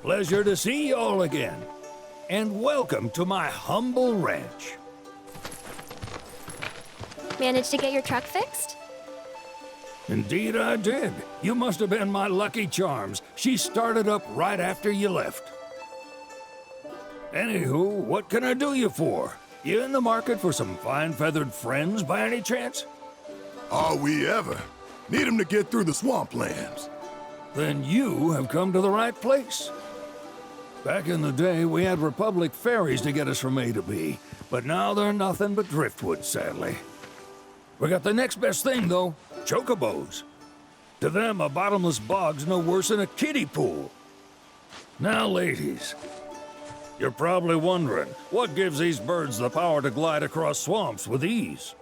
Pleasure to see y'all again. And welcome to my humble ranch. Managed to get your truck fixed? Indeed I did. You must have been my lucky charms. She started up right after you left. Anywho, what can I do you for? You in the market for some fine feathered friends by any chance? Are we ever? Need 'em to get through the swamplands. Then you have come to the right place. Back in the day, we had Republic ferries to get us from A to B, but now they're nothing but driftwood, sadly. We got the next best thing, though, chocobos. To them, a bottomless bog's no worse than a kiddie pool. Now, ladies, you're probably wondering, what gives these birds the power to glide across swamps with ease?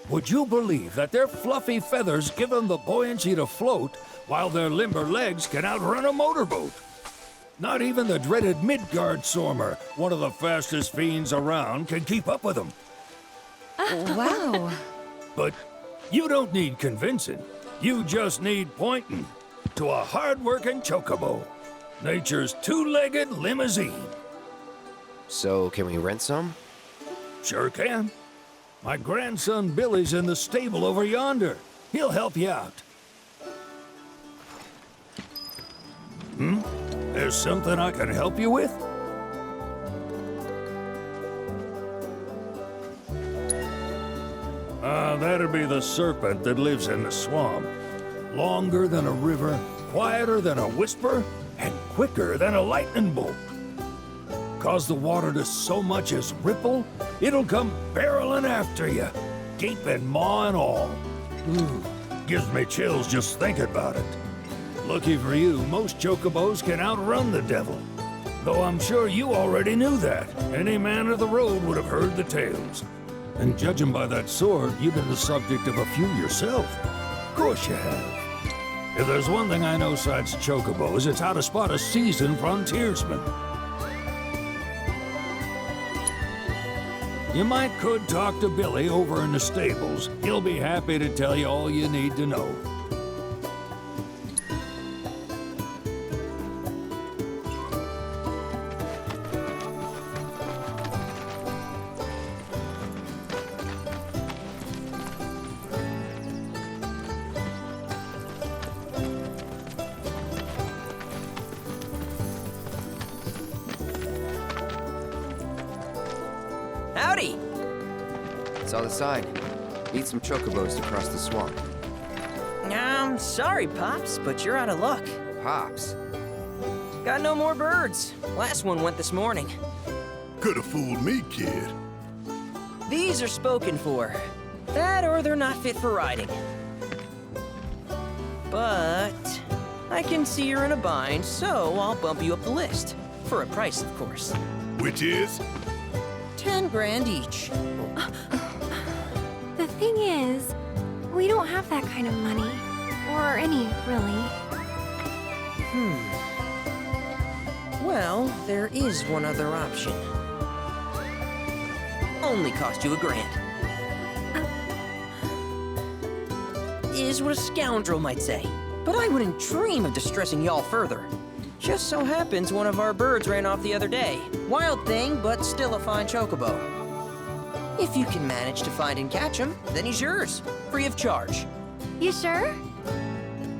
Would you believe that their fluffy feathers give them the buoyancy to float, while their limber legs can outrun a motorboat? Not even the dreaded Midgard Sormer, one of the fastest fiends around, can keep up with them. Wow. But you don't need convincing. You just need pointing to a hard-working chocobo. Nature's two-legged limousine. So, can we rent some? Sure can. My grandson Billy's in the stable over yonder. He'll help you out. There's something I can help you with? That'd be the serpent that lives in the swamp. Longer than a river, quieter than a whisper, and quicker than a lightning bolt. Cause the water to so much as ripple, it'll come barreling after you, gaping maw and all. Gives me chills just thinking about it. Lucky for you, most chocobos can outrun the devil. Though I'm sure you already knew that. Any man of the road would have heard the tales. And judging by that sword, you've been the subject of a few yourself. Of course you have. If there's one thing I know besides chocobos, it's how to spot a seasoned frontiersman. You might could talk to Billy over in the stables. He'll be happy to tell you all you need to know. Howdy! Saw the sign. Need some chocobos to cross the swamp. I'm sorry, Pops, but you're out of luck. Pops. Got no more birds. Last one went this morning. Could've fooled me, kid. These are spoken for. That or they're not fit for riding. But I can see you're in a bind, so I'll bump you up the list. For a price, of course. Which is? 10 grand each. The thing is, we don't have that kind of money. Or any, really. Well, there is one other option. Only cost you $1,000. Is what a scoundrel might say. But I wouldn't dream of distressing y'all further. Just so happens one of our birds ran off the other day. Wild thing, but still a fine chocobo. If you can manage to find and catch him, then he's yours, free of charge. You sure?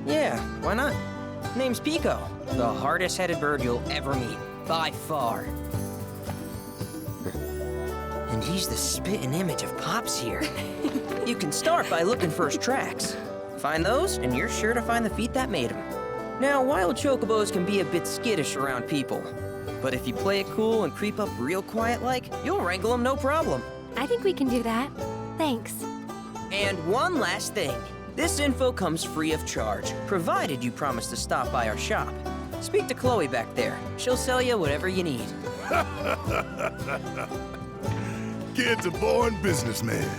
Yeah, why not? Name's Pico, the hardest-headed bird you'll ever meet, by far. And he's the spitting image of Pops here. You can start by looking for his tracks. Find those, and you're sure to find the feet that made him. Now, wild chocobos can be a bit skittish around people. But if you play it cool and creep up real quiet-like, you'll wrangle them no problem. I think we can do that. Thanks. And one last thing. This info comes free of charge, provided you promise to stop by our shop. Speak to Chloe back there. She'll sell you whatever you need. Kid's a born businessman.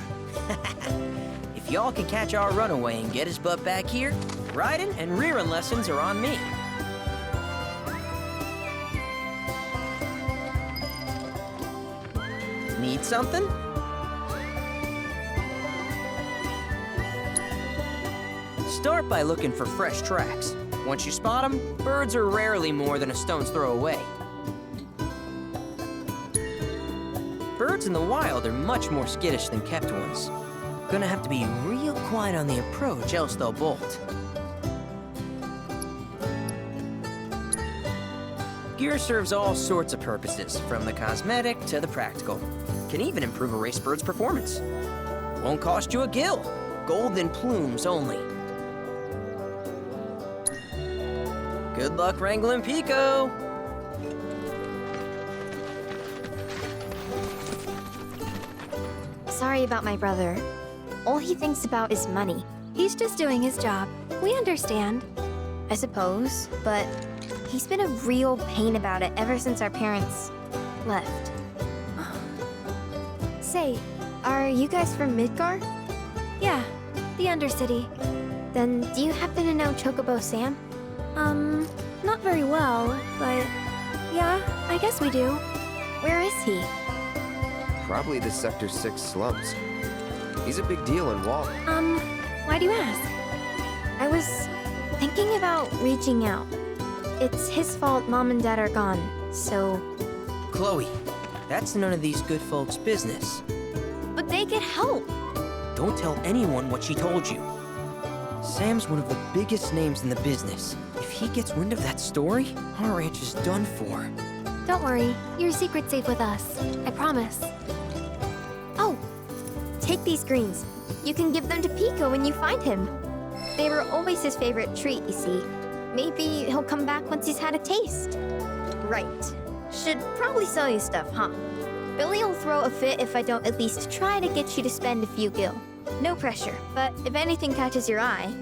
If y'all can catch our runaway and get his butt back here, riding and rearing lessons are on me. Need something? Start by looking for fresh tracks. Once you spot them, birds are rarely more than a stone's throw away. Birds in the wild are much more skittish than kept ones. Gonna have to be real quiet on the approach, else they'll bolt. Gear serves all sorts of purposes, from the cosmetic to the practical. Can even improve a race bird's performance. Won't cost you a gill. Golden plumes only. Good luck wrangling Pico. Sorry about my brother. All he thinks about is money. He's just doing his job. We understand. I suppose, but he's been a real pain about it ever since our parents left. Say, are you guys from Midgar? Yeah, the Undercity. Then do you happen to know Chocobo Sam? Not very well, but yeah, I guess we do. Where is he? Probably the Sector 6 slums. He's a big deal in Wall. Why do you ask? I was thinking about reaching out. It's his fault Mom and Dad are gone, so... Chloe, that's none of these good folks' business. But they get help. Don't tell anyone what she told you. Sam's one of the biggest names in the business. If he gets wind of that story, our ranch is done for. Don't worry, your secret's safe with us. I promise. Oh, take these greens. You can give them to Pico when you find him. They were always his favorite treat, you see. Maybe he'll come back once he's had a taste. Right. Should probably sell you stuff, huh? Billy'll throw a fit if I don't at least try to get you to spend a few gil. No pressure, but if anything catches your eye.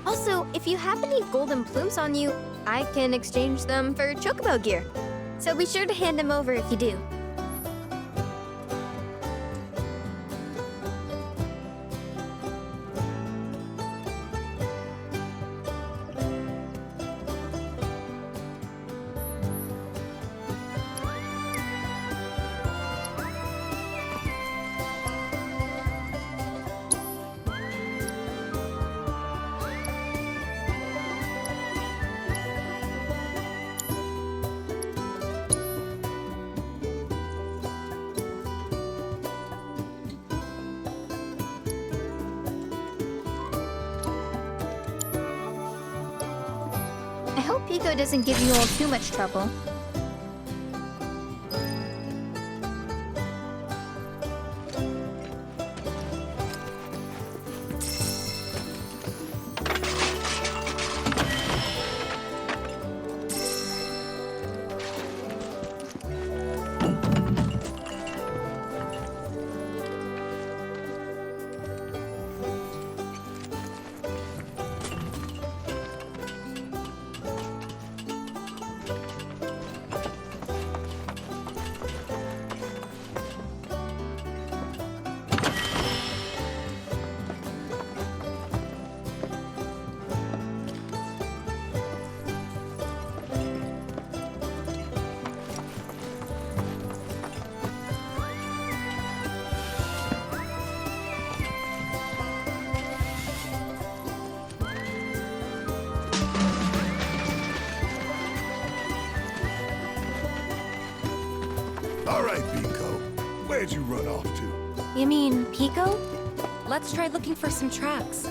Also, if you have any golden plumes on you, I can exchange them for Chocobo gear. So be sure to hand them over if you do. I hope Pico doesn't give you all too much trouble. All right, Pico. Where'd you run off to? You mean Pico? Let's try looking for some tracks.